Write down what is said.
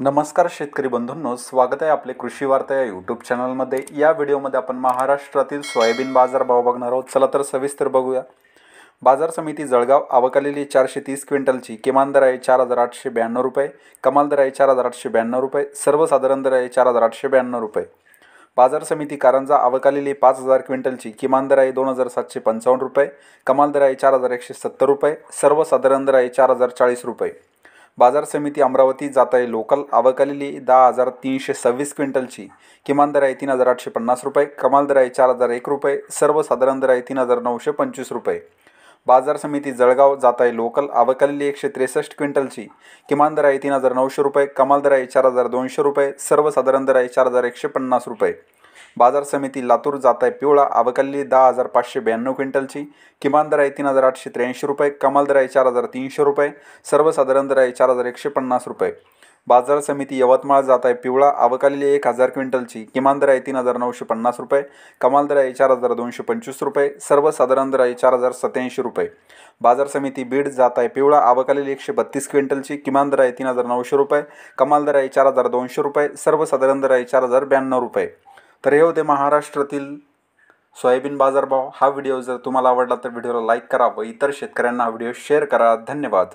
नमस्कार शेतकरी बंधूंनो, स्वागत आहे आपले कृषी वार्ता या यूट्यूब चॅनलमध्ये। या व्हिडिओमध्ये आपण महाराष्ट्रातील सोयाबीन बाजारभाव बघणार आहोत। चला तर सविस्तर बघूया। बाजार समिती जळगाव आवक आलेली 430 क्विंटलची किमान दर आहे 4,892 रुपये, कमाल दर आहे 4,892 रुपये, सर्वसाधारण दर आहे 4,892 रुपये। बाजार समिती कारंजा आवक आलेली 5,000 क्विंटलची किमान दर आहे 2,755 रुपये, कमाल दर आहे 4,170 रुपये, सर्वसाधारण दर आहे 4,040 रुपये। बाजार समिती अमरावती जात आहे लोकल आवक आलेली 10,326 क्विंटलची किमान दर आहे 3,850 रुपये, कमाल दर आहे 4,001 रुपये, सर्वसाधारण दर आहे 3,925 रुपये। बाजार समिती जळगाव जात आहे लोकल आवक आलेली 163 क्विंटलची किमान दर आहे 3,900 रुपये, कमाल दर आहे 4,200 रुपये, सर्वसाधारण दर आहे 4,150 रुपये। बाजार समिती लातूर जात आहे पिवळा आवक आलेली 10,592 क्विंटलची किमान दर आहे 3,883 रुपये, कमाल दर आहे 4,300 रुपये, सर्वसाधारण दर आहे 4,150 रुपये। बाजार समिती यवतमाळ जात आहे पिवळा आवक आलेली 1,000 क्विंटलची किमान दर आहे 3,950 रुपये, कमाल दर आहे 4,225 रुपये, सर्वसाधारण दर आहे 4,087 रुपये। बाजार समिती बीड जात आहे पिवळा आवक आलेली 132 क्विंटलची किमान दर आहे 3,900 रुपये, कमाल दर आहे 4,200 रुपये, सर्वसाधारण दर आहे 4,092 रुपये। तर हे होते महाराष्ट्रातील सोयाबीन बाजारभाव। हा व्हिडिओ जर तुम्हाला आवडला तर व्हिडिओला लाईक करा व इतर शेतकऱ्यांना हा व्हिडिओ शेअर करा। धन्यवाद।